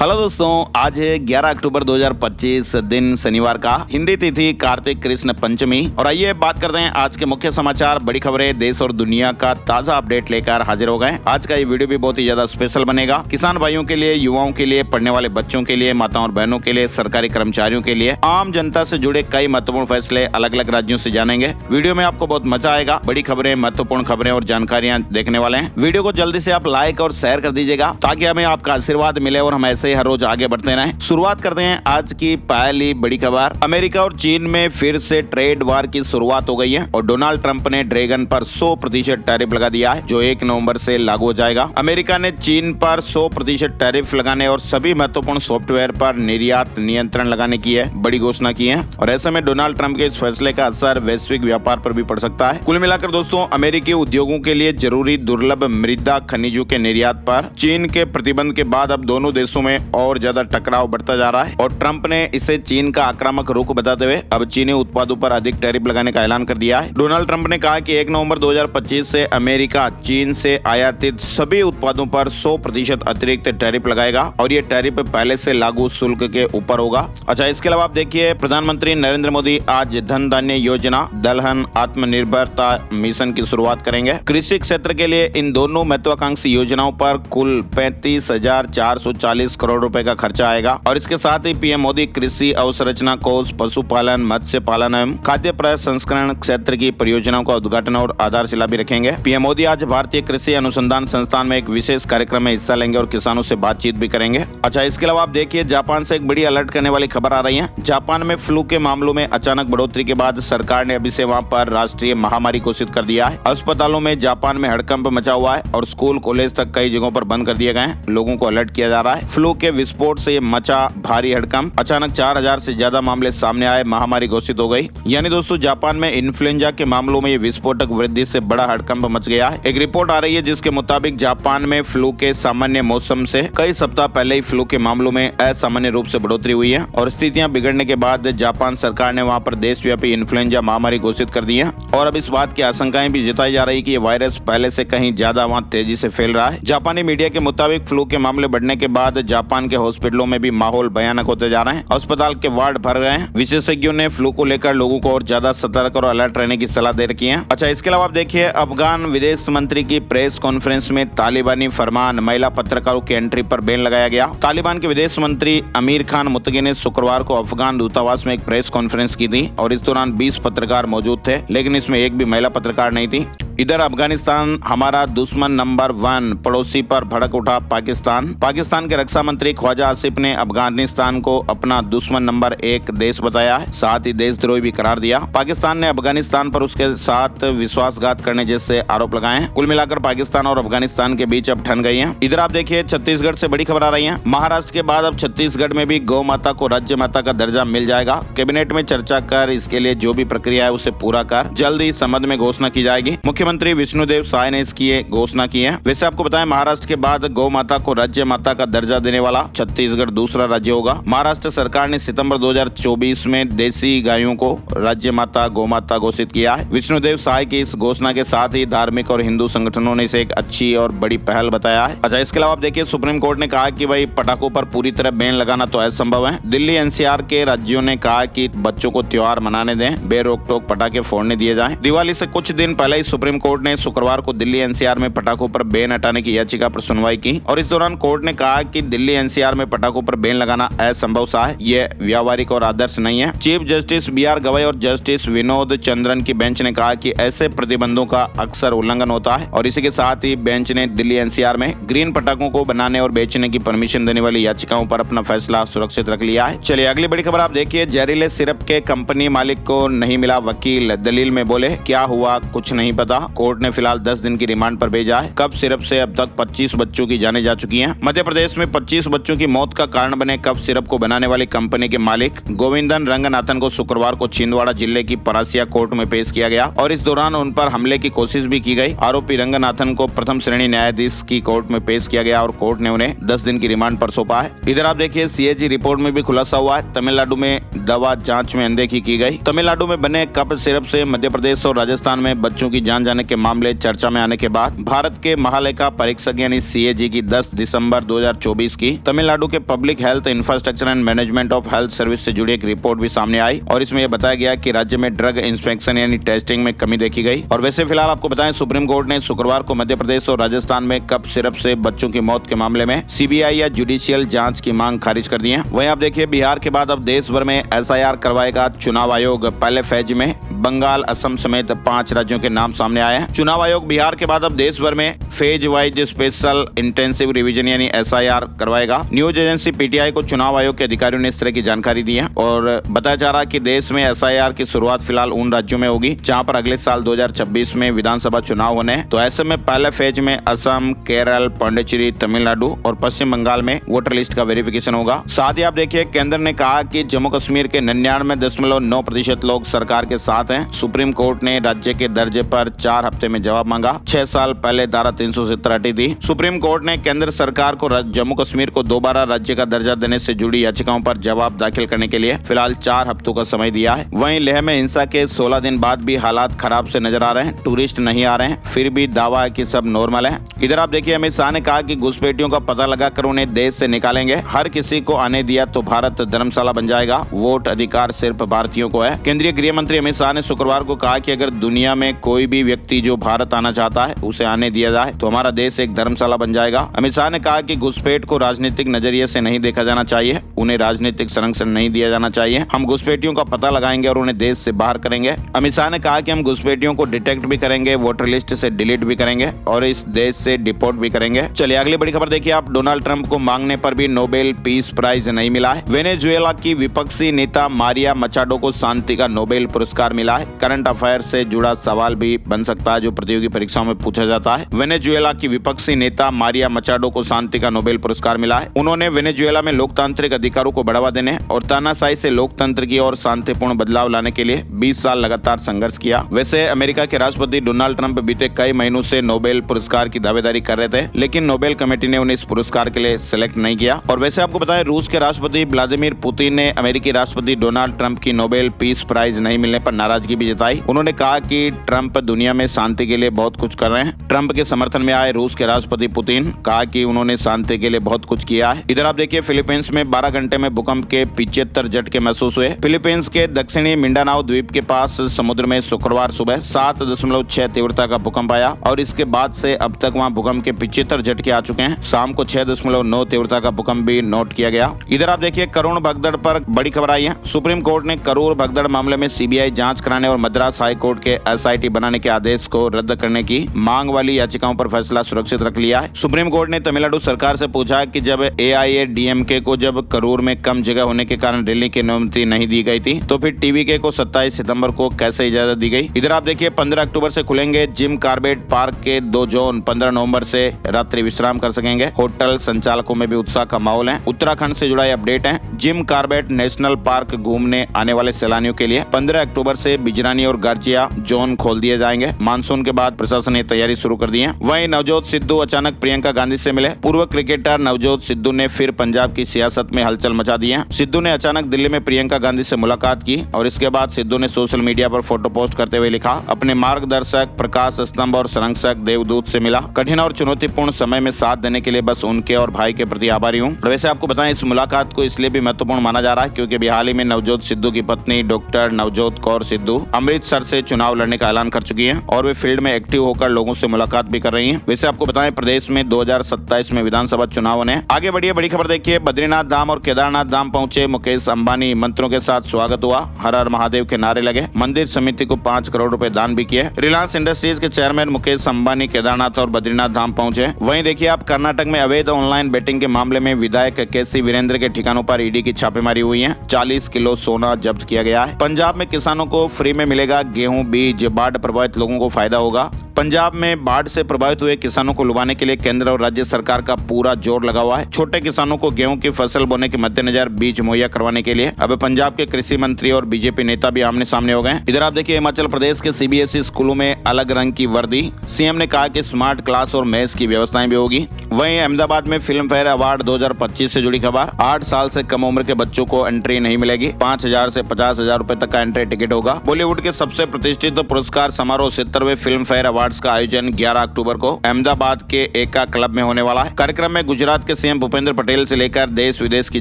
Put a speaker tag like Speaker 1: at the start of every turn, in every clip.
Speaker 1: Hello दोस्तों, आज है 11 अक्टूबर 2025 दिन शनिवार का। हिंदी तिथि कार्तिक कृष्ण पंचमी। और आइए बात करते हैं आज के मुख्य समाचार, बड़ी खबरें, देश और दुनिया का ताजा अपडेट लेकर हाजिर हो गए। आज का ये वीडियो भी बहुत ही ज्यादा स्पेशल बनेगा। किसान भाइयों के लिए, युवाओं के लिए, पढ़ने वाले बच्चों के लिए, माताओं और बहनों के लिए, सरकारी कर्मचारियों के लिए, आम जनता से जुड़े कई महत्वपूर्ण फैसले अलग अलग राज्यों से जानेंगे। वीडियो में आपको बहुत मजा आएगा। बड़ी खबरें, महत्वपूर्ण खबरें और जानकारियां देखने वाले हैं। वीडियो को जल्दी से आप लाइक और शेयर कर दीजिएगा ताकि हमें आपका आशीर्वाद मिले और हम ऐसे हर रोज आगे बढ़ते रहें। शुरुआत करते हैं आज की पहली बड़ी खबर। अमेरिका और चीन में फिर से ट्रेड वार की शुरुआत हो गई है और डोनाल्ड ट्रंप ने ड्रैगन पर 100% टैरिफ लगा दिया है, जो 1 नवंबर से लागू हो जाएगा। अमेरिका ने चीन पर 100% टैरिफ लगाने और सभी महत्वपूर्ण सॉफ्टवेयर पर निर्यात नियंत्रण लगाने की है बड़ी घोषणा की है। और ऐसे में डोनाल्ड ट्रंप के इस फैसले का असर वैश्विक व्यापार पर भी पड़ सकता है। कुल मिलाकर दोस्तों, अमेरिकी उद्योगों के लिए जरूरी दुर्लभ मृदा खनिजों के निर्यात पर चीन के प्रतिबंध के बाद अब दोनों देशों में और ज्यादा टकराव बढ़ता जा रहा है। और ट्रंप ने इसे चीन का आक्रामक रुख बताते हुए अब चीनी उत्पादों पर अधिक टैरिफ लगाने का ऐलान कर दिया है। डोनाल्ड ट्रंप ने कहा कि 1 नवंबर 2025 से अमेरिका चीन से आयातित सभी उत्पादों पर 100% अतिरिक्त टैरिफ लगाएगा और ये टैरिफ पहले से लागू शुल्क के ऊपर होगा। अच्छा, इसके अलावा आप देखिए, प्रधानमंत्री नरेंद्र मोदी आज धन धान्य योजना, दलहन आत्मनिर्भरता मिशन की शुरुआत करेंगे। कृषि क्षेत्र के लिए इन दोनों महत्वाकांक्षी योजनाओं पर कुल 35,440 करोड़ रुपए का खर्चा आएगा। और इसके साथ ही पीएम मोदी कृषि अवसंरचना कोष, पशुपालन, मत्स्य पालन एवं खाद्य प्रसंस्करण क्षेत्र की परियोजनाओं का उद्घाटन और आधारशिला भी रखेंगे। पीएम मोदी आज भारतीय कृषि अनुसंधान संस्थान में एक विशेष कार्यक्रम में हिस्सा लेंगे और किसानों से बातचीत भी करेंगे। अच्छा, इसके अलावा आप देखिए, जापान से एक बड़ी अलर्ट करने वाली खबर आ रही है। जापान में फ्लू के मामलों में अचानक बढ़ोतरी के बाद सरकार ने अभी से वहां पर राष्ट्रीय महामारी घोषित कर दिया है। अस्पतालों में जापान में हड़कंप मचा हुआ है और स्कूल कॉलेज तक कई जगहों पर बंद कर दिए गए हैं। लोगों को अलर्ट किया जा रहा है। फ्लू के विस्फोट से मचा भारी हड़कंप, अचानक 4000 से ज्यादा मामले सामने आए, महामारी घोषित हो गई। यानी दोस्तों, जापान में इन्फ्लुएंजा के मामलों में ये विस्फोटक वृद्धि से बड़ा हड़कंप मच गया है। एक रिपोर्ट आ रही है जिसके मुताबिक जापान में फ्लू के सामान्य मौसम से कई सप्ताह पहले ही फ्लू के मामलों में असामान्य रूप से बढ़ोतरी हुई है और स्थितियां बिगड़ने के बाद जापान सरकार ने वहां पर देशव्यापी इन्फ्लुएंजा महामारी घोषित कर दी है। और अब इस बात की आशंकाएं भी जताई जा रही कि ये वायरस पहले से कहीं ज्यादा वहां तेजी से फैल रहा है। जापानी मीडिया के मुताबिक फ्लू के मामले बढ़ने के बाद जापान के हॉस्पिटलों में भी माहौल भयानक होते जा रहे हैं। अस्पताल के वार्ड भर गए हैं। विशेषज्ञों ने फ्लू को लेकर लोगों को और ज्यादा सतर्क और अलर्ट रहने की सलाह दे रखी है। अच्छा, इसके अलावा आप देखिए, अफगान विदेश मंत्री की प्रेस कॉन्फ्रेंस में तालिबानी फरमान, महिला पत्रकारों की एंट्री पर बैन लगाया गया। तालिबान के विदेश मंत्री अमीर खान मुत्तकी ने शुक्रवार को अफगान दूतावास में एक प्रेस कॉन्फ्रेंस की थी और इस दौरान 20 पत्रकार मौजूद थे, लेकिन इसमें एक भी महिला पत्रकार नहीं थी। इधर अफगानिस्तान हमारा दुश्मन नंबर 1, पड़ोसी पर भड़क उठा पाकिस्तान। पाकिस्तान के रक्षा मंत्री ख्वाजा आसिफ ने अफगानिस्तान को अपना दुश्मन नंबर 1 देश बताया है, साथ ही देशद्रोही भी करार दिया। पाकिस्तान ने अफगानिस्तान पर उसके साथ विश्वासघात करने जैसे आरोप लगाए हैं। कुल मिलाकर पाकिस्तान और अफगानिस्तान के बीच अब ठन गई है। इधर आप देखिए, छत्तीसगढ़ से बड़ी खबर आ रही है। महाराष्ट्र के बाद अब छत्तीसगढ़ में भी गौ माता को राज्य माता का दर्जा मिल जाएगा। कैबिनेट में चर्चा कर इसके लिए जो भी प्रक्रिया है उसे पूरा कर जल्द ही संबंध में घोषणा की जाएगी। मुख्यमंत्री विष्णुदेव साय ने इसकी घोषणा की है। वैसे आपको बताएं, महाराष्ट्र के बाद गौ माता को राज्य माता का दर्जा देने वाला छत्तीसगढ़ दूसरा राज्य होगा। महाराष्ट्र सरकार ने सितंबर 2024 में देसी गायों को राज्य माता गौ माता घोषित किया है। विष्णुदेव साय की इस घोषणा के साथ ही धार्मिक और हिंदू संगठनों ने इसे एक अच्छी और बड़ी पहल बताया है। अच्छा, इसके अलावा आप देखिए, सुप्रीम कोर्ट ने कहा कि भाई पटाखों पर पूरी तरह बैन लगाना तो असंभव है। दिल्ली एनसीआर के राज्यों ने कहा कि बच्चों को त्योहार मनाने दें, बेरोक टोक पटाखे फोड़ने दिए जाएं। दिवाली से कुछ दिन पहले ही सुप्रीम कोर्ट ने शुक्रवार को दिल्ली एनसीआर में पटाखों पर बैन हटाने की याचिका पर सुनवाई की और इस दौरान कोर्ट ने कहा कि दिल्ली एनसीआर में पटाखों पर बैन लगाना असंभव सा है, यह व्यावहारिक और आदर्श नहीं है। चीफ जस्टिस BR गवई और जस्टिस विनोद चंद्रन की बेंच ने कहा कि ऐसे प्रतिबंधों का अक्सर उल्लंघन होता है और इसी के साथ ही बेंच ने दिल्ली एनसीआर में ग्रीन पटाखों को बनाने और बेचने की परमिशन देने वाली याचिकाओं पर अपना फैसला सुरक्षित रख लिया है। चलिए अगली बड़ी खबर आप देखिए, जहरीले सिरप के कंपनी मालिक को नहीं मिला वकील, दलील में बोले क्या हुआ कुछ नहीं पता। कोर्ट ने फिलहाल 10 दिन की रिमांड पर भेजा है। कप सिरप से अब तक 25 बच्चों की जानें जा चुकी हैं। मध्य प्रदेश में 25 बच्चों की मौत का कारण बने कप सिरप को बनाने वाली कंपनी के मालिक गोविंदन रंगनाथन को शुक्रवार को छिंदवाड़ा जिले की परासिया कोर्ट में पेश किया गया और इस दौरान उन पर हमले की कोशिश भी की गई। आरोपी रंगनाथन को प्रथम श्रेणी न्यायाधीश की कोर्ट में पेश किया गया और कोर्ट ने उन्हें 10 दिन की रिमांड पर सौंपा है। इधर आप देखिए, CAG रिपोर्ट में भी खुलासा हुआ है। तमिलनाडु में दवा जांच में अनदेखी की गई। तमिलनाडु में बने कप सिरप से मध्य प्रदेश और राजस्थान में बच्चों की जान जाने के मामले चर्चा में आने के बाद भारत के महालेखा परीक्षक यानी CAG की 10 दिसंबर 2024 की तमिलनाडु के public health infrastructure and management of health service से जुड़ी एक रिपोर्ट भी सामने आई और इसमें यह बताया गया कि राज्य में ड्रग इंस्पेक्शन यानी टेस्टिंग में कमी देखी गई। और वैसे फिलहाल आपको बताएं, सुप्रीम कोर्ट ने शुक्रवार को मध्य प्रदेश और राजस्थान में कफ सिरप से बच्चों की मौत के मामले में CBI या जुडिशियल जांच की मांग खारिज कर दी है। वहीं आप देखिए, बिहार के बाद अब देश भर में SIR करवाएगा चुनाव आयोग। पहले फेज में बंगाल, असम समेत 5 राज्यों के नाम सामने आए हैं। चुनाव आयोग बिहार के बाद अब देश भर में phase wise special intensive revision यानी SIR करवाएगा। न्यूज एजेंसी PTI को चुनाव आयोग के अधिकारियों ने इस तरह की जानकारी दी है और बताया जा रहा है कि देश में SIR की शुरुआत फिलहाल उन राज्यों में होगी जहां पर अगले साल 2026 में विधानसभा चुनाव होने हैं। तो ऐसे में पहले फेज में असम, केरल, पांडिचेरी, तमिलनाडु और पश्चिम बंगाल में वोटर लिस्ट का वेरिफिकेशन होगा। साथ ही आप देखिए, केंद्र ने कहा कि जम्मू कश्मीर के 99.9% लोग सरकार के साथ हैं। सुप्रीम कोर्ट ने राज्य के दर्जे पर 4 हफ्ते में जवाब मांगा। 6 साल पहले धारा 370 हटी थी। सुप्रीम कोर्ट ने केंद्र सरकार को जम्मू कश्मीर को दोबारा राज्य का दर्जा देने से जुड़ी याचिकाओं पर जवाब दाखिल करने के लिए फिलहाल 4 हफ्तों का समय दिया है। वहीं लेह में हिंसा के 16 दिन बाद भी हालात खराब से नजर आ रहे हैं। टूरिस्ट नहीं आ रहे हैं, फिर भी दावा है कि सब नॉर्मल है। इधर आप देखिए, अमित शाह ने कहा कि घुसपैठियों का पता लगाकर उन्हें देश से निकालेंगे। हर किसी को आने दिया तो भारत धर्मशाला बन जाएगा। वोट अधिकार सिर्फ भारतीयों को है। केंद्रीय गृह मंत्री अमित शाह ने शुक्रवार को कहा कि अगर दुनिया में कोई भी व्यक्ति जो भारत आना चाहता है उसे आने दिया जाए तो हमारा देश एक धर्मशाला बन जाएगा। अमित शाह ने कहा कि घुसपैठ को राजनीतिक नजरिए से नहीं देखा जाना चाहिए, उन्हें राजनीतिक संरक्षण नहीं दिया जाना चाहिए। हम घुसपैठियों का पता लगाएंगे और उन्हें देश से बाहर करेंगे। अमित शाह ने कहा कि हम घुसपैठियों को डिटेक्ट भी करेंगे, वोटर लिस्ट से डिलीट भी करेंगे और इस देश से डिपोर्ट भी करेंगे। चलिए अगली बड़ी खबर देखिए आप। डोनाल्ड ट्रंप को मांगने पर भी नोबेल पीस प्राइज नहीं मिला है। वेनेजुएला की विपक्षी नेता मारिया मचाडो को शांति का नोबेल पुरस्कार मिला है। करंट अफेयर से जुड़ा सवाल भी बन सकता है जो प्रतियोगी परीक्षाओं में पूछा जाता है। वेनेजुएला की विपक्षी नेता मारिया मचाडो को शांति का नोबेल पुरस्कार मिला है। उन्होंने वेनेजुएला में लोकतांत्रिक अधिकारों को बढ़ावा देने और तानाशाही से लोकतंत्र की ओर शांतिपूर्ण बदलाव लाने के लिए 20 साल लगातार संघर्ष किया। वैसे अमेरिका के राष्ट्रपति डोनाल्ड ट्रंप बीते कई महीनों से नोबेल पुरस्कार की दावेदारी कर रहे थे, लेकिन नोबेल कमेटी ने उन्हें इस पुरस्कार के लिए सिलेक्ट नहीं किया। और वैसे आपको बताएं, रूस के राष्ट्रपति व्लादिमीर पुतिन ने अमेरिकी राष्ट्रपति डोनाल्ड ट्रंप की नोबेल पीस प्राइज नहीं मिलने पर नाराजगी भी जताई। उन्होंने कहा कि ट्रंप दुनिया में शांति के लिए बहुत कुछ कर रहे हैं। ट्रंप के समर्थन में आए रूस के राष्ट्रपति पुतिन कहा कि उन्होंने शांति के लिए बहुत कुछ किया है। इधर आप देखिए, फिलीपींस में 12 घंटे में भूकंप के 75 झटके महसूस हुए। फिलीपींस के दक्षिणी मिंडानाओ द्वीप के पास समुद्र में शुक्रवार सुबह 7.6 तीव्रता का भूकंप आया और इसके बाद से अब तक वहां भूकंप के 75 झटके आ चुके हैं। शाम को 6.9 तीव्रता का भूकंप भी नोट किया गया। इधर आप देखिए, करुण भगदड़ पर बड़ी खबर आई है। सुप्रीम कोर्ट ने करूर भगदड़ मामले में CBI जांच कराने और मद्रास हाई कोर्ट के SIT बनाने के आदेश को रद्द करने की मांग वाली याचिकाओं पर फैसला सुरक्षित रख लिया है। सुप्रीम कोर्ट ने तमिलनाडु सरकार से पूछा कि जब AIADMK को जब करूर में कम जगह होने के कारण रैली की अनुमति नहीं दी गई थी तो फिर TVK को 27 सितंबर को कैसे इजाजत दी गई। इधर आप देखिए, 15 अक्टूबर से खुलेंगे जिम कॉर्बेट पार्क के 2 जोन। 15 नवंबर से रात्रि विश्राम कर सकेंगे। होटल संचालकों में भी उत्साह का माहौल है। उत्तराखंड से जुड़ा अपडेट है। जिम कॉर्बेट नेशनल पार्क घूमने आने वाले सैलानियों के लिए 15 अक्टूबर से बिजरानी और गार्जिया जोन खोल दिए जाएंगे। मानसून के बाद प्रशासन ने तैयारी शुरू कर दी है। वहीं नवजोत सिद्धू अचानक प्रियंका गांधी से मिले। पूर्व क्रिकेटर नवजोत सिद्धू ने फिर पंजाब की सियासत में हलचल मचा दी है। सिद्धू ने अचानक दिल्ली में प्रियंका गांधी से मुलाकात की और इसके बाद सिद्धू ने सोशल मीडिया पर फोटो पोस्ट करते हुए लिखा, अपने मार्गदर्शक प्रकाश स्तंभ और संरक्षक देवदूत से मिला। कठिन और चुनौतीपूर्ण समय में साथ देने के लिए बस उनके और भाई के प्रति आभारी हूँ। वैसे आपको बताएं, इस मुलाकात को इसलिए भी महत्वपूर्ण माना जा रहा है क्योंकि हाल ही में नवजोत सिद्धू की पत्नी डॉक्टर नवजोत कौर सिद्धू अमृतसर से चुनाव लड़ने का ऐलान कर चुकी हैं और वे फील्ड में एक्टिव होकर लोगों से मुलाकात भी कर रही हैं। वैसे आपको बताएं, प्रदेश में 2027 में विधानसभा चुनाव होने। आगे बढ़िए, बड़ी खबर देखिए। बद्रीनाथ धाम और केदारनाथ धाम पहुंचे मुकेश अंबानी। मंत्रियों के साथ स्वागत हुआ। हर हर महादेव के नारे लगे। मंदिर समिति को 5 करोड़ रुपए दान भी किए। रिलायंस इंडस्ट्रीज के चेयरमैन मुकेश अंबानी केदारनाथ और बद्रीनाथ धाम पहुंचे। वहीं देखिए आप, कर्नाटक में अवैध ऑनलाइन बेटिंग के मामले में विधायक केसी वीरेंद्र के ठिकानों पर ईडी की छापेमारी हुई है। 40 किलो सोना जब्त किया गया है। पंजाब में किसानों को फ्री में मिलेगा गेहूं बीज। बाढ़ प्रभावित लोगों को फायदा होगा। पंजाब में बाढ़ से प्रभावित हुए किसानों को लुभाने के लिए केंद्र और राज्य सरकार का पूरा जोर लगा हुआ है। छोटे किसानों को गेहूं की फसल बोने के मद्देनजर बीज मुहैया करवाने के लिए अब पंजाब के कृषि मंत्री और बीजेपी नेता भी आमने सामने हो गए। इधर आप देखिए, हिमाचल प्रदेश के CBSE स्कूलों में अलग रंग की वर्दी। सीएम ने कहा कि स्मार्ट क्लास और मेस की व्यवस्थाएं भी होगी। वहीं अहमदाबाद में फिल्म फेयर अवार्ड 2025 से जुड़ी खबर। 8 साल से कम उम्र के बच्चों को एंट्री नहीं मिलेगी। 5,000 से 50,000 रुपए तक का एंट्री टिकट होगा। बॉलीवुड के सबसे प्रतिष्ठित पुरस्कार समारोह 70वें फिल्म फेयर अवार्ड अवार्ड्स का आयोजन 11 अक्टूबर को अहमदाबाद के एका क्लब में होने वाला है। कार्यक्रम में गुजरात के सीएम भूपेंद्र पटेल से लेकर देश विदेश की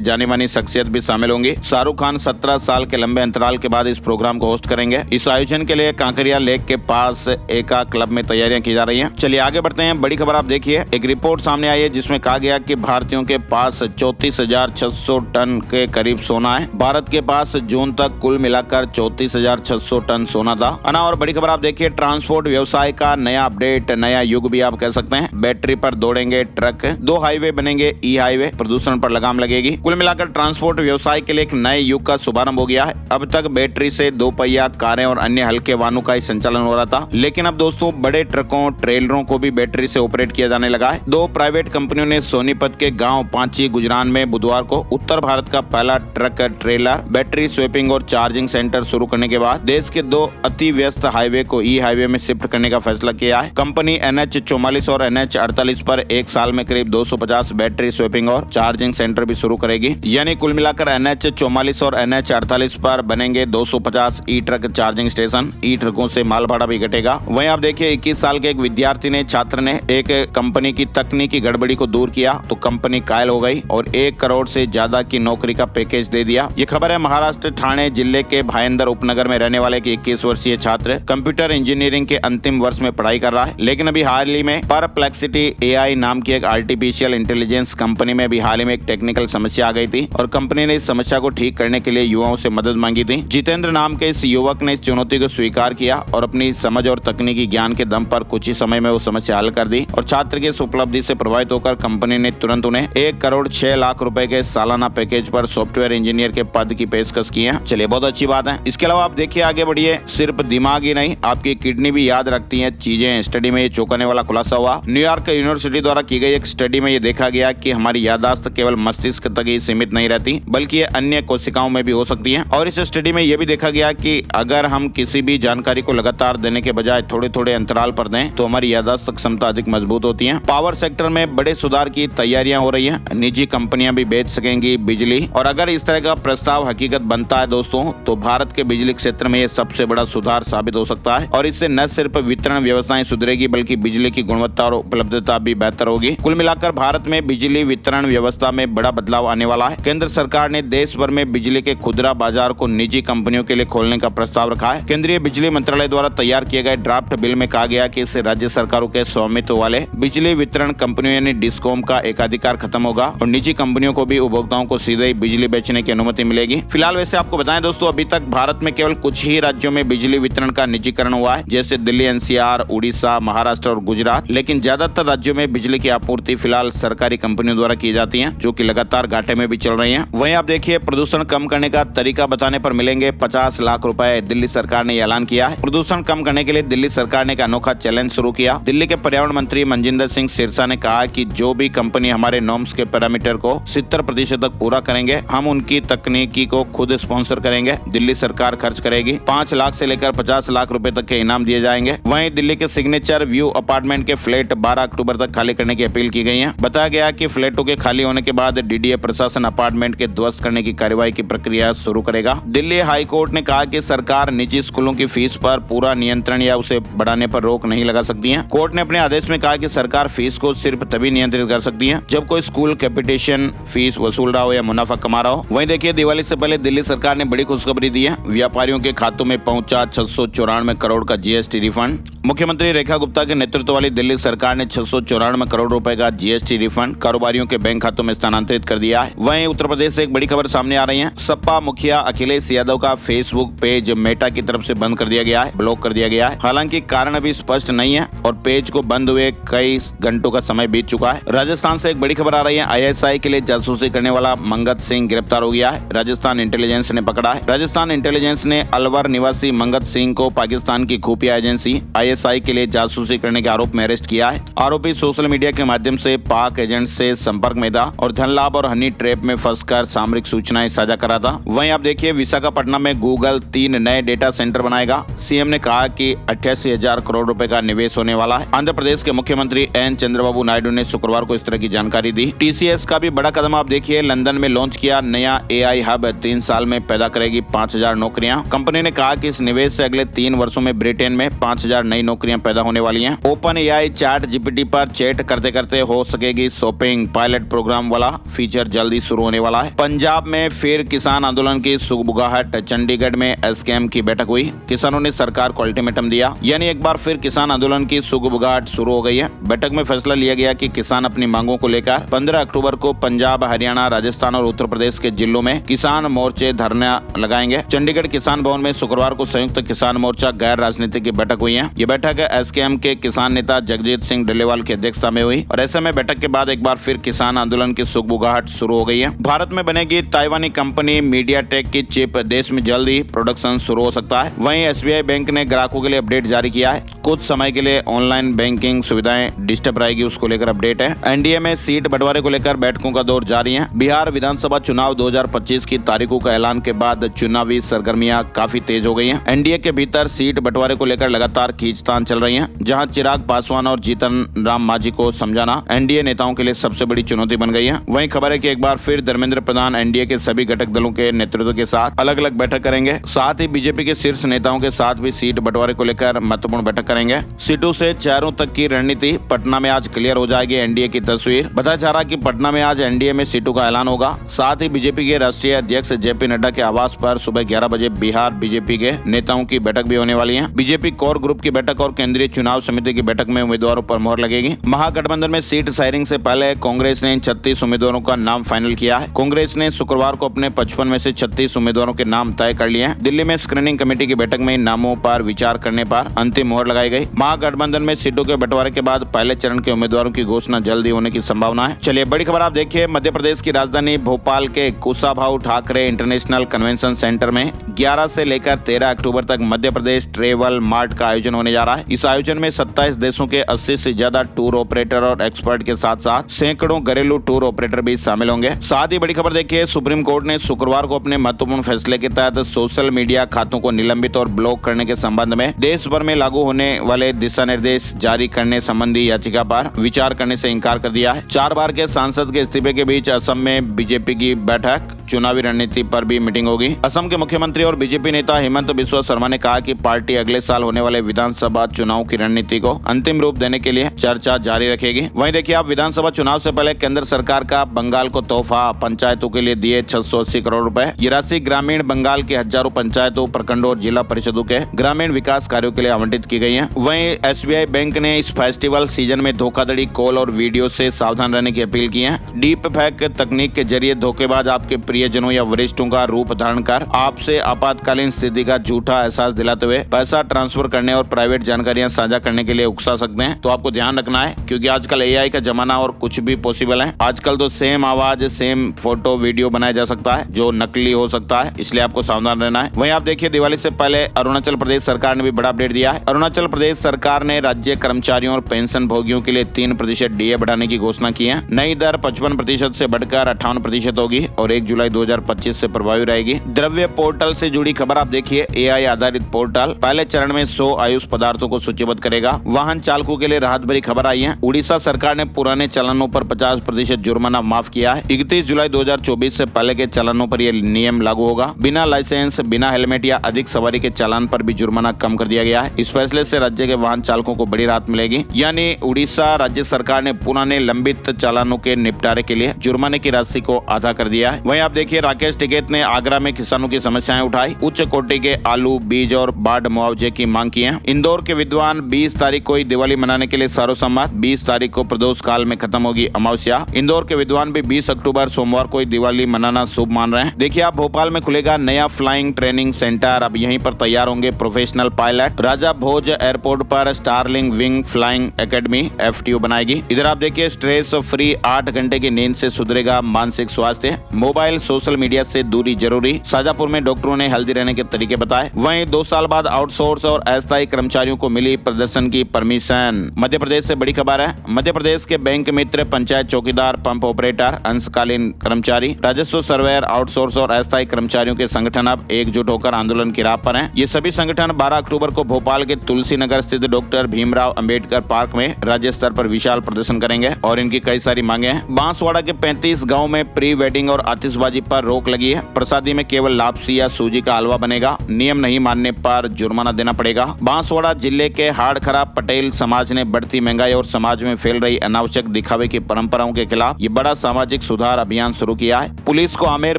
Speaker 1: जानी मानी शख्सियत भी शामिल होंगी। शाहरुख खान 17 साल के लंबे अंतराल के बाद इस प्रोग्राम को होस्ट करेंगे। इस आयोजन के लिए कांकरिया लेक के पास एका क्लब में तैयारियां की जा रही हैं। चलिए आगे बढ़ते हैं। बड़ी खबर आप देखिए, एक रिपोर्ट सामने आई है जिसमें कहा गया कि भारतीयों के पास 34,600 टन के करीब सोना है। भारत के पास जून तक कुल मिलाकर 34,600 टन सोना था। और बड़ी खबर आप देखिए, ट्रांसपोर्ट व्यवसाय का नया अपडेट, नया युग भी आप कह सकते हैं। बैटरी पर दौड़ेंगे ट्रक, 2 हाईवे बनेंगे ई हाईवे, प्रदूषण पर लगाम लगेगी। कुल मिलाकर ट्रांसपोर्ट व्यवसाय के लिए एक नए युग का शुभारंभ हो गया है। अब तक बैटरी से 2 पहिया कारें और अन्य हल्के वाहनों का ही संचालन हो रहा था, लेकिन अब दोस्तों बड़े ट्रकों ट्रेलरों को भी बैटरी से ऑपरेट किया जाने लगा है। 2 प्राइवेट कंपनियों ने सोनीपत के गांव पांची गुजरान में बुधवार को उत्तर भारत का पहला ट्रक ट्रेलर बैटरी स्वैपिंग और चार्जिंग सेंटर शुरू करने के बाद देश के 2 अति व्यस्त हाईवे को ई हाईवे में शिफ्ट करने का फैसला किया है। कंपनी NH44 और NH48 पर एक साल में करीब 250 बैटरी स्वैपिंग और चार्जिंग सेंटर भी शुरू करेगी। यानी कुल मिलाकर NH44 और NH48 पर बनेंगे 250 ई ट्रक चार्जिंग स्टेशन। ई ट्रकों से माल भाड़ा भी घटेगा। वहीं आप देखिए, 21 साल के एक विद्यार्थी ने छात्र ने एक कंपनी की तकनीकी गड़बड़ी को दूर किया तो कंपनी कायल हो गई और 1 करोड़ से ज्यादा की नौकरी का पैकेज दे दिया। ये खबर है महाराष्ट्र ठाणे जिले के भायंदर उपनगर में रहने वाले 21 वर्षीय छात्र कंप्यूटर इंजीनियरिंग के अंतिम वर्ष में पढ़ाई कर रहा है। लेकिन अभी हाल ही में परप्लेक्सिटी AI नाम की एक आर्टिफिशियल इंटेलिजेंस कंपनी में भी हाल ही में एक टेक्निकल समस्या आ गई थी और कंपनी ने इस समस्या को ठीक करने के लिए युवाओं से मदद मांगी थी। जितेंद्र नाम के इस युवक ने इस चुनौती को स्वीकार किया और अपनी समझ और तकनीकी ज्ञान के दम पर कुछ ही समय में वो समस्या हल कर दी और छात्र की इस उपलब्धि से प्रभावित होकर कंपनी ने तुरंत उन्हें 1 करोड़ 6 लाख रुपए के सालाना पैकेज पर सॉफ्टवेयर इंजीनियर के पद की पेशकश की है। चलिए, बहुत अच्छी बात है। इसके अलावा आप देखिए, आगे बढ़िए, सिर्फ दिमाग ही नहीं आपकी किडनी भी याद रखती है चीजें। स्टडी में ये चौंकाने वाला खुलासा हुआ। न्यूयॉर्क यूनिवर्सिटी द्वारा की गई एक स्टडी में ये देखा गया कि हमारी याददाश्त केवल मस्तिष्क तक ही सीमित नहीं रहती, बल्कि ये अन्य कोशिकाओं में भी हो सकती है। और इस स्टडी में यह भी देखा गया कि अगर हम किसी भी जानकारी को लगातार देने के बजाय थोड़े थोड़े अंतराल पर दें तो हमारी याददाश्त क्षमता अधिक मजबूत होती है। पावर सेक्टर में बड़े सुधार की तैयारियां हो रही हैं। निजी कंपनियां भी बेच सकेंगी बिजली, और अगर इस तरह का प्रस्ताव हकीकत बनता है दोस्तों, तो भारत के बिजली क्षेत्र में ये सबसे बड़ा सुधार साबित हो सकता है। और इससे न सिर्फ वितरण व्यवस्थाएं सुधरेगी, बल्कि बिजली की गुणवत्ता और उपलब्धता भी बेहतर होगी। कुल मिलाकर भारत में बिजली वितरण व्यवस्था में बड़ा बदलाव आने वाला है। केंद्र सरकार ने देश भर में बिजली के खुदरा बाजार को निजी कंपनियों के लिए खोलने का प्रस्ताव रखा है। केंद्रीय बिजली मंत्रालय द्वारा तैयार किए गए ड्राफ्ट बिल में कहा गया कि इससे राज्य सरकारों के स्वामित्व वाले बिजली वितरण कंपनियों यानी डिस्कॉम का एकाधिकार खत्म होगा और निजी कंपनियों को भी उपभोक्ताओं को सीधे ही बिजली बेचने की अनुमति मिलेगी। फिलहाल वैसे आपको बताएं दोस्तों, अभी तक भारत में केवल कुछ ही राज्यों में बिजली वितरण का निजीकरण हुआ है, जैसे दिल्ली, NCR, उड़ीसा, महाराष्ट्र और गुजरात। लेकिन ज्यादातर राज्यों में बिजली की आपूर्ति फिलहाल सरकारी कंपनियों द्वारा की जाती है, जो कि लगातार घाटे में भी चल रही है। वहीं आप देखिए, प्रदूषण कम करने का तरीका बताने पर मिलेंगे 50 लाख रुपए। दिल्ली सरकार ने ऐलान किया है। प्रदूषण कम करने के लिए दिल्ली सरकार ने एक अनोखा चैलेंज शुरू किया। दिल्ली के पर्यावरण मंत्री मनजिंदर सिंह सिरसा ने कहा कि जो भी कंपनी हमारे नॉर्म्स के पैरामीटर को 70% तक पूरा करेंगे, हम उनकी तकनीकी को खुद स्पॉन्सर करेंगे। दिल्ली सरकार खर्च करेगी। 5 लाख से लेकर 50 लाख रुपए तक के इनाम दिए जाएंगे। वहीं दिल्ली के सिग्नेचर व्यू अपार्टमेंट के फ्लैट 12 अक्टूबर तक खाली करने की अपील की गई है। बताया गया कि फ्लैटों के खाली होने के बाद DDA प्रशासन अपार्टमेंट के ध्वस्त करने की कार्यवाही की प्रक्रिया शुरू करेगा। दिल्ली हाई कोर्ट ने कहा कि सरकार निजी स्कूलों की फीस पर पूरा नियंत्रण या उसे बढ़ाने पर रोक नहीं लगा सकती है। कोर्ट ने अपने आदेश में कहा कि सरकार फीस को सिर्फ तभी नियंत्रित कर सकती है जब कोई स्कूल कैपिटेशन फीस वसूल रहा हो या मुनाफा कमा रहा हो। वहीं देखिए, दिवाली से पहले दिल्ली सरकार ने बड़ी खुशखबरी दी है। व्यापारियों के खातों में पहुंचा 694 करोड़ का GST रिफंड। मुख्यमंत्री रेखा गुप्ता के नेतृत्व वाली दिल्ली सरकार ने 694 करोड़ रुपए का GST रिफंड कारोबारियों के बैंक खातों में स्थानांतरित कर दिया है। वहीं उत्तर प्रदेश से एक बड़ी खबर सामने आ रही है। सपा मुखिया अखिलेश यादव का फेसबुक पेज मेटा की तरफ से बंद कर दिया गया है, ब्लॉक कर दिया गया है। हालांकि कारण अभी स्पष्ट नहीं है और पेज को बंद हुए कई घंटों का समय बीत चुका है। राजस्थान से एक बड़ी खबर आ रही है। ISI के लिए जासूसी करने वाला मंगत सिंह गिरफ्तार हो गया है। राजस्थान इंटेलिजेंस ने पकड़ा है। राजस्थान इंटेलिजेंस ने अलवर निवासी मंगत सिंह को पाकिस्तान की खुफिया एजेंसी ISI के लिए जासूसी करने के आरोप में अरेस्ट किया है। आरोपी सोशल मीडिया के माध्यम से पाक एजेंट से संपर्क में था और धन लाभ और हनी ट्रैप में फंसकर सामरिक सूचनाएं साझा करा था। वहीं आप देखिए, विशाखापट्टनम में गूगल 3 नए डेटा सेंटर बनाएगा। CM ने कहा कि 88,000 करोड़ रुपए का निवेश होने वाला है। आंध्र प्रदेश के मुख्यमंत्री N चंद्रबाबू नायडू ने शुक्रवार को इस तरह की जानकारी दी। TCS का भी बड़ा कदम आप देखिए, लंदन में लॉन्च किया नया AI हब 3 साल में पैदा करेगी 5,000 नौकरियां। कंपनी ने कहा कि इस निवेश से अगले 3 वर्षों में ब्रिटेन में 5,000 नई नौकरियां पैदा होने वाली हैं। ओपन एआई चैट जीपीटी पर चैट करते करते हो सकेगी शॉपिंग, पायलट प्रोग्राम वाला फीचर जल्दी शुरू होने वाला है। पंजाब में फिर किसान आंदोलन की सुगबुगाहट, चंडीगढ़ में एसकेएम की बैठक हुई, किसानों ने सरकार को अल्टीमेटम दिया, यानी एक बार फिर किसान आंदोलन की सुगबुगाहट शुरू हो गई है। बैठक में फैसला लिया गया कि किसान अपनी मांगों को लेकर 15 अक्टूबर को पंजाब, हरियाणा, राजस्थान और उत्तर प्रदेश के जिलों में किसान मोर्चे धरना लगाएंगे। चंडीगढ़ किसान भवन में शुक्रवार को संयुक्त किसान मोर्चा गैर राजनीतिक की बैठक हुई है। ये बैठक एसकेएम के किसान नेता जगजीत सिंह डल्लेवाल की अध्यक्षता में हुई और ऐसे में बैठक के बाद एक बार फिर किसान आंदोलन की सुगबुगाहट शुरू हो गई है। भारत में बनेगी ताइवानी कंपनी मीडियाटेक की चिप, देश में जल्द ही प्रोडक्शन शुरू हो सकता है। वहीं एसबीआई बैंक ने ग्राहकों के लिए अपडेट जारी किया है, कुछ समय के लिए ऑनलाइन बैंकिंग सुविधाएं डिस्टर्ब रहेगी, उसको लेकर अपडेट है। एनडीए में सीट बंटवारे को लेकर बैठकों का दौर जारी है। बिहार विधानसभा चुनाव 2025 की तारीखों का ऐलान के बाद चुनावी सरगर्मियां काफी तेज हो गई हैं। एनडीए के भीतर सीट बंटवारे को लेकर लगातार खींचतान चल रही है, जहां चिराग पासवान और जीतन राम मांझी को समझाना एनडीए नेताओं के लिए सबसे बड़ी चुनौती बन गई है। वहीं खबर है कि एक बार फिर धर्मेंद्र प्रधान एनडीए के सभी घटक दलों के नेतृत्व के साथ अलग अलग बैठक करेंगे। साथ ही बीजेपी के शीर्ष नेताओं के साथ भी सीट बंटवारे को लेकर महत्वपूर्ण बैठक करेंगे। सीटों से चेहरों तक की रणनीति पटना में आज क्लियर हो जाएगी। एनडीए की तस्वीर बताया जा रहा है कि पटना में आज एनडीए में सीटों का ऐलान होगा। साथ ही बीजेपी के राष्ट्रीय अध्यक्ष जेपी नड्डा के आवास पर सुबह 11 बजे बिहार बीजेपी के नेताओं की बैठक भी होने वाली है। बीजेपी कोर ग्रुप की बैठक और केंद्रीय चुनाव समिति की बैठक में उम्मीदवारों पर मोहर लगेगी। महागठबंधन में सीट शेयरिंग से पहले कांग्रेस ने 36 उम्मीदवारों का नाम फाइनल किया है। कांग्रेस ने शुक्रवार को अपने 55 में से 36 उम्मीदवारों के नाम तय कर लिए हैं। दिल्ली में स्क्रीनिंग कमेटी की बैठक में इन नामों पर विचार करने पर अंतिम मोहर लगाई गई। महागठबंधन में सीटों के बंटवारे के बाद पहले चरण के उम्मीदवारों की घोषणा जल्दी होने की संभावना है। चलिए बड़ी खबर आप देखिए, मध्य प्रदेश की राजधानी भोपाल के Kushabhau Thackeray international convention centre में 11 से लेकर 13 अक्टूबर तक मध्य प्रदेश ट्रेवल मार्ट का आयोजन होने जा रहा है। इस आयोजन में 27 देशों के 80 से ज्यादा टूर ऑपरेटर और एक्सपर्ट के साथ साथ सैकड़ों घरेलू टूर ऑपरेटर भी शामिल होंगे। साथ ही बड़ी खबर देखिए, सुप्रीम कोर्ट ने शुक्रवार को अपने महत्वपूर्ण फैसले के तहत सोशल मीडिया खातों को निलंबित और ब्लॉक करने के संबंध में देश भर में लागू होने वाले दिशा निर्देश जारी करने संबंधी याचिका पर विचार करने से इंकार कर दिया है। 4 बार के सांसद के इस्तीफे के बीच असम में बीजेपी की बैठक, चुनावी रणनीति पर भी मीटिंग होगी। असम के मुख्यमंत्री और बीजेपी नेता हेमंत बिस्वा शर्मा ने कहा कि पार्टी अगले साल होने वाले विधानसभा चुनाव की रणनीति को अंतिम रूप देने के लिए चर्चा जारी रखेगी। वहीं देखिए आप, विधानसभा चुनाव से पहले केंद्र सरकार का बंगाल को तोहफा, पंचायतों के लिए दिए 680 करोड़ रुपए। ये राशि ग्रामीण बंगाल के हजारों पंचायतों, प्रखंडों और जिला परिषदों के ग्रामीण विकास कार्यों के लिए आवंटित की गई है। वहीं एसबीआई बैंक ने इस फेस्टिवल सीजन में धोखाधड़ी, कॉल और वीडियो से सावधान रहने की अपील की है। डीप फेक तकनीक के जरिए धोखेबाज आपके प्रियजनों या वरिष्ठों का रूप धारण कर आपसे आपातकालीन स्थिति का झूठा एहसास दिलाते हुए पैसा ट्रांसफर करने और प्राइवेट जानकारियां साझा करने के लिए उकसा सकते हैं। तो आपको ध्यान रखना है, क्योंकि आजकल एआई का जमाना और कुछ भी पॉसिबल है। आजकल तो सेम आवाज, सेम फोटो, वीडियो बनाया जा सकता है जो नकली हो सकता है, इसलिए आपको सावधान रहना है। वहीं आप देखिए, दिवाली से पहले अरुणाचल प्रदेश सरकार ने भी बड़ा अपडेट दिया है। अरुणाचल प्रदेश सरकार ने राज्य कर्मचारियों और पेंशन भोगियों के लिए 3% डीए बढ़ाने की घोषणा की है। नई दर 55% से बढ़कर 58% होगी और 1 जुलाई 2025 से प्रभावी रहेगी। द्रव्य पोर्टल से जुड़ी खबर आप देखिए, एआई आधारित पोर्टल पहले चरण में 100 आयुष पदार्थों को सूचीबद्ध करेगा। वाहन चालकों के लिए राहत भरी खबर आई है। उड़ीसा सरकार ने पुराने चालानों पर 50% जुर्माना माफ किया है। 31 जुलाई 2024 से पहले के चालानों पर यह नियम लागू होगा। बिना लाइसेंस, बिना हेलमेट या अधिक सवारी के चालान पर भी जुर्माना कम कर दिया गया है। इस फैसले से राज्य के वाहन चालकों को बड़ी राहत मिलेगी। यानी उड़ीसा राज्य सरकार ने पुराने लंबित चालानों के निपटारे के लिए जुर्माने की राशि को आधा कर दिया है। वहीं आप देखिए, राकेश टिकैत ने आगरा में किसानों की समस्याएं उठाई, उच्च कोटि के आलू, बीज और बाढ़ मुआवजे की मांग की है। इंदौर के विद्वान 20 तारीख को दिवाली मनाने के लिए सारोसम्मत। 20 तारीख को प्रदोष काल में खत्म होगी अमावस्या। इंदौर के विद्वान भी 20 अक्टूबर सोमवार को दिवाली मनाना शुभ मान रहे हैं। देखिए आप, भोपाल में खुलेगा नया फ्लाइंग ट्रेनिंग सेंटर। अब यहीं पर तैयार होंगे professional pilot. Raja Bhoj airport पर Starling wing flying academy FTO बनाएगी। इधर आप देखिए, स्ट्रेस फ्री 8 घंटे की नींद से सुधरेगा मानसिक स्वास्थ्य। मोबाइल, सोशल मीडिया से दूरी जरूरी। शाजापुर में डॉक्टरों ने हेल्दी रहने के तरीके बताए। वहीं 2 साल बाद आउटसोर्स और अस्थायी कर्मचारियों को मिली प्रदर्शन की परमिशन। मध्य प्रदेश से बड़ी खबर है। मध्य प्रदेश के बैंक मित्र, पंचायत चौकीदार, पंप ऑपरेटर, अंशकालीन कर्मचारी, राजस्व सर्वेयर, आउटसोर्स और अस्थायी कर्मचारियों के संगठन अब एकजुट होकर आंदोलन की राह पर हैं। ये सभी संगठन 12 अक्टूबर को भोपाल के तुलसी नगर स्थित डॉक्टर भीमराव अंबेडकर पार्क में राज्य स्तर पर विशाल प्रदर्शन करेंगे और इनकी कई सारी मांगे हैं। बांसवाड़ा के 35 गाँव में प्री वेडिंग और आतिशबाजी पर रोक लगी है। प्रसादी में केवल लापसी या सूजी का हलवा बनेगा। नियम नहीं मानने पर जुर्माना देना पड़ेगा। बांसवाड़ा जिले के हाड़खरा पटेल समाज ने बढ़ती महंगाई और समाज में फैल रही अनावश्यक दिखावे की परंपराओं के खिलाफ ये बड़ा सामाजिक सुधार अभियान शुरू किया है। पुलिस को आमेर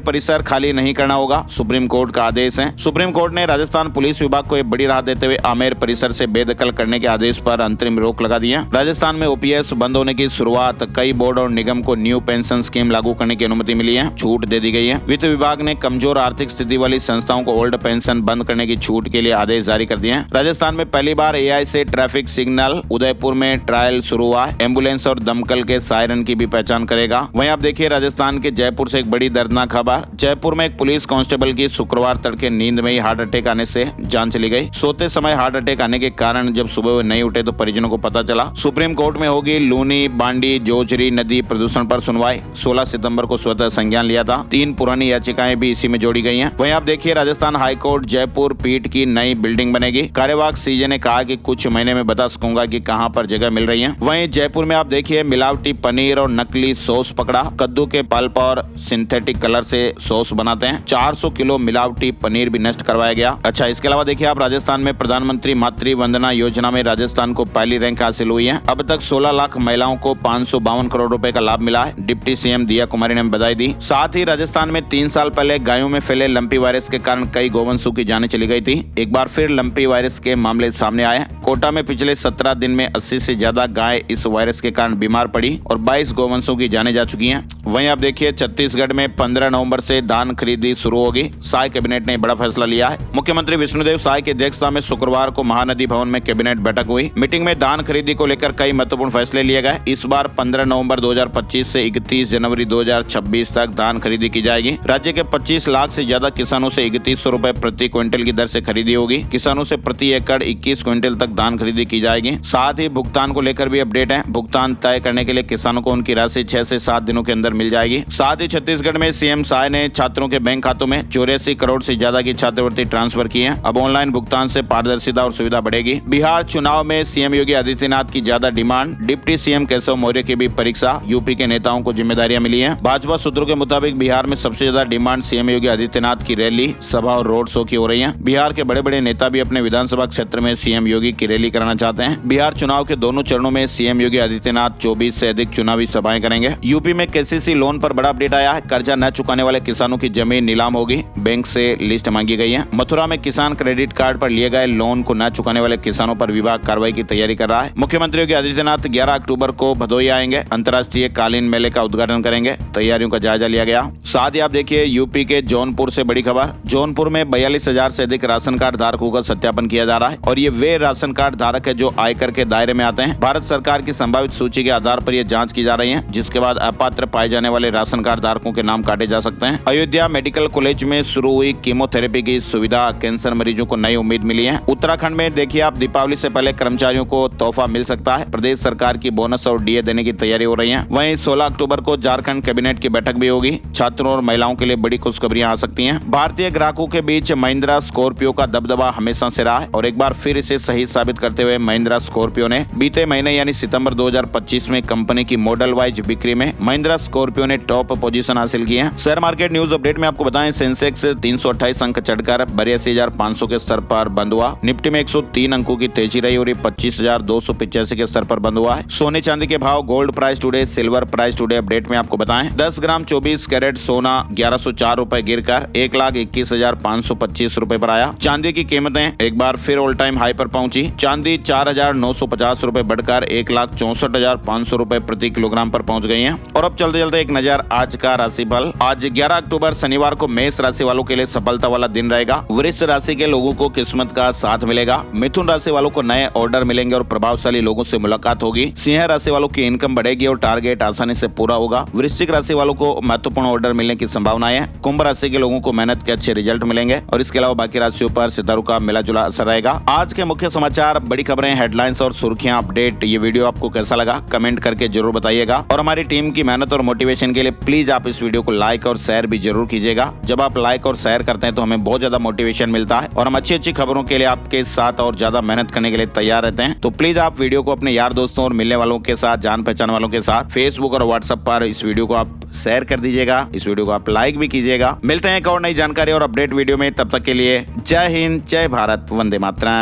Speaker 1: परिसर खाली नहीं करना होगा, सुप्रीम कोर्ट का आदेश है। सुप्रीम कोर्ट ने राजस्थान पुलिस विभाग को एक बड़ी राहत देते हुए आमेर परिसर से बेदखल करने के आदेश पर अंतरिम रोक लगा दी है। राजस्थान में ओपीएस बंद होने की शुरुआत, कई बोर्ड और निगम को न्यू पेंशन स्कीम लागू करने की अनुमति मिली है, छूट दे दी गई है। वित्त विभाग ने कमजोर आर्थिक स्थिति वाली संस्थाओं को ओल्ड पेंशन बंद करने की छूट के लिए आदेश जारी कर दिए हैं। राजस्थान में पहली बार एआई से ट्रैफिक सिग्नल, उदयपुर में ट्रायल शुरू हुआ है। एम्बुलेंस और दमकल के सायरन की भी पहचान करेगा। वहीं आप देखिए राजस्थान के जयपुर से एक बड़ी दर्दनाक खबर। जयपुर में एक पुलिस कांस्टेबल की शुक्रवार तड़के नींद में ही हार्ट अटैक आने से जान चली गई। सोते समय हार्ट अटैक आने के कारण जब सुबह वे नहीं उठे तो परिजनों को पता चला। सुप्रीम कोर्ट में होगी लूनी बांडी जोजरी नदी प्रदूषण पर सुनवाई। 16 सितंबर को स्वतः संज्ञान लिया था। 3 पुरानी याचिकाएं भी इसी में जोड़ी गई हैं। वहीं आप देखिए राजस्थान हाईकोर्ट जयपुर पीठ की नई बिल्डिंग बनेगी। कार्यवाहक सीजे ने कहा कि कुछ महीने में बता सकूंगा कि कहां पर जगह मिल रही है। वहीं जयपुर में आप देखिए मिलावटी पनीर और नकली सॉस पकड़ा। कद्दू के पल्प और सिंथेटिक कलर से सॉस बनाते हैं। 400 किलो मिलावटी पनीर भी नष्ट करवाया गया। अच्छा, इसके अलावा देखिए आप राजस्थान में प्रधानमंत्री मातृ वंदना योजना में राजस्थान को पहली रैंक हासिल हुई है। अब तक 16 लाख महिलाओं को 552 करोड़ रुपए का लाभ मिला है। डिप्टी सीएम दिया कुमारी ने बधाई दी। साथ ही राजस्थान में 3 साल पहले गायों में फैले लंपी वायरस के कारण कई गोवंशों की जानें चली गई थी। एक बार फिर लंपी वायरस के मामले सामने आए। कोटा में पिछले 17 दिन में 80 से ज्यादा गाय इस वायरस के कारण बीमार पड़ी और 22 गोवंशों की जानें जा चुकी हैं। वहीं आप देखिए छत्तीसगढ़ में 15 नवंबर से धान खरीदी शुरू होगी। साय कैबिनेट ने बड़ा फैसला लिया है। मुख्यमंत्री विष्णुदेव साय की अध्यक्षता में शुक्रवार को महानदी भवन में कैबिनेट बैठक हुई। मीटिंग में धान खरीदी को लेकर कई महत्वपूर्ण फैसले लिए गए। इस बार 15 नवंबर 2025 से 31 जनवरी 2026 तक धान खरीदी की जाएगी। राज्य के 25 लाख से ज्यादा किसानों से 3100 रुपए प्रति क्विंटल की दर से खरीदी होगी। किसानों से प्रति एकड़ 21 क्विंटल तक धान खरीदी की जाएगी। साथ ही भुगतान को लेकर भी अपडेट है। भुगतान तय करने के लिए किसानों को उनकी राशि 6 से 7 दिनों के अंदर मिल जाएगी। साथ ही छत्तीसगढ़ में सीएम साय ने छात्रों के बैंक खातों में 84 करोड़ से ज्यादा की छात्रवृत्ति ट्रांसफर की है। अब ऑनलाइन भुगतान से पारदर्शिता और सुविधा बढ़ेगी। बिहार चुनाव में सीएम योगी आदित्यनाथ की ज्यादा demand. Deputy CM Keshav Maurya की भी परीक्षा। यूपी के नेताओं को जिम्मेदारियां मिली हैं। भाजपा सूत्रों के मुताबिक बिहार में सबसे ज्यादा डिमांड सीएम योगी आदित्यनाथ की रैली, सभा और रोड शो की हो रही है। बिहार के बड़े बड़े नेता भी अपने विधानसभा क्षेत्र में सीएम योगी की रैली कराना चाहते हैं। बिहार चुनाव के दोनों चरणों में सीएम योगी आदित्यनाथ 24 से अधिक चुनावी सभाएं करेंगे। यूपी में केसीसी लोन पर बड़ा अपडेट आया है। कर्जा न चुकाने वाले किसानों की जमीन नीलाम होगी। बैंक से लिस्ट मांगी गई है। मथुरा में किसान क्रेडिट कार्ड पर लिए गए लोन को न चुकाने वाले किसानों पर विभाग कार्रवाई की तैयारी कर रहा है। मुख्यमंत्री योगी आदित्यनाथ 11 अक्टूबर को भदोही आएंगे। अंतर्राष्ट्रीय कालीन मेले का उद्घाटन करेंगे। तैयारियों का जायजा लिया गया। साथ ही आप देखिए यूपी के जौनपुर से बड़ी खबर। जौनपुर में 42,000 से अधिक राशन कार्ड धारकों का सत्यापन किया जा रहा है और ये वे राशन कार्ड धारक है जो आयकर के दायरे में आते हैं। भारत सरकार की संभावित सूची के आधार पर यह जांच की जा रही है, जिसके बाद अपात्र पाए जाने वाले राशन कार्ड धारकों के नाम काटे जा सकते हैं। अयोध्या मेडिकल कॉलेज में शुरू हुई कीमोथेरेपी की सुविधा, कैंसर मरीजों को नई उम्मीद मिली है। उत्तराखंड में देखिए आप दीपावली से पहले कर्मचारियों को तोहफा मिल सकता है। प्रदेश सरकार की बोनस और डीए देने की तैयारी हो रही है। वहीं 16 अक्टूबर को झारखंड कैबिनेट की बैठक भी होगी। छात्रों और महिलाओं के लिए बड़ी खुशखबरियां आ सकती हैं। भारतीय ग्राहकों के बीच महिंद्रा स्कॉर्पियो का दबदबा हमेशा से रहा है और एक बार फिर इसे सही साबित करते हुए महिंद्रा स्कॉर्पियो ने बीते महीने यानी सितंबर 2025 में कंपनी की मॉडल वाइज बिक्री में महिंद्रा स्कॉर्पियो ने टॉप पोजीशन हासिल की है। शेयर मार्केट न्यूज अपडेट में आपको बताएं, सेंसेक्स 328 अंक चढ़कर 82,500 के स्तर पर बंद हुआ। निफ्टी में 103 अंकों की तेजी रही और 25,285 के स्तर पर बंद हुआ है। सोने चांदी के भाव, gold price today, silver price today update में आपको बताएं, 10 ग्राम 24 कैरेट सोना 1104 रुपए गिरकर 1,21,525 रुपए पर आया। चांदी की कीमतें एक बार फिर ऑल टाइम हाई पर पहुंची। चांदी 4,950 रुपए बढ़कर 1,64,500 रुपए प्रति किलोग्राम पर पहुंच गई है। और अब चलते चलते एक नजर आज का राशिफल। आज 11 अक्टूबर शनिवार को मेष राशि वालों के लिए सफलता वाला दिन रहेगा। वृष राशि के लोगों को किस्मत का साथ मिलेगा। मिथुन राशि वालों को नए ऑर्डर मिलेंगे और प्रभावशाली लोगों से मुलाकात होगी। सिंह राशि वालों की इनकम बढ़ेगी और टारगेट आसानी से पूरा होगा। वृश्चिक राशि वालों को महत्वपूर्ण ऑर्डर मिलने की संभावना है। कुंभ राशि के लोगों को मेहनत के अच्छे रिजल्ट मिलेंगे और इसके अलावा बाकी राशियों पर सितारों का मिला जुला असर रहेगा। आज के मुख्य समाचार, बड़ी खबरें, हेडलाइंस और सुर्खियां अपडेट। ये वीडियो आपको कैसा लगा कमेंट करके जरूर बताइएगा और हमारी टीम की मेहनत और मोटिवेशन के लिए प्लीज आप इस वीडियो को लाइक और शेयर भी जरूर कीजिएगा। जब आप लाइक और शेयर करते हैं तो हमें बहुत ज्यादा मोटिवेशन मिलता है और हम अच्छी अच्छी खबरों के लिए आपके साथ और ज्यादा मेहनत करने के लिए तैयार रहते हैं। तो प्लीज आप वीडियो को अपने यार दोस्तों और मिलने वालों के साथ, जान पहचान वालों के साथ फेसबुक और व्हाट्सएप पर इस वीडियो को आप शेयर कर दीजिएगा। इस वीडियो को आप लाइक भी कीजिएगा। मिलते हैं एक और नई जानकारी और अपडेट वीडियो में। तब तक के लिए जय हिंद, जय भारत, वंदे मातरम।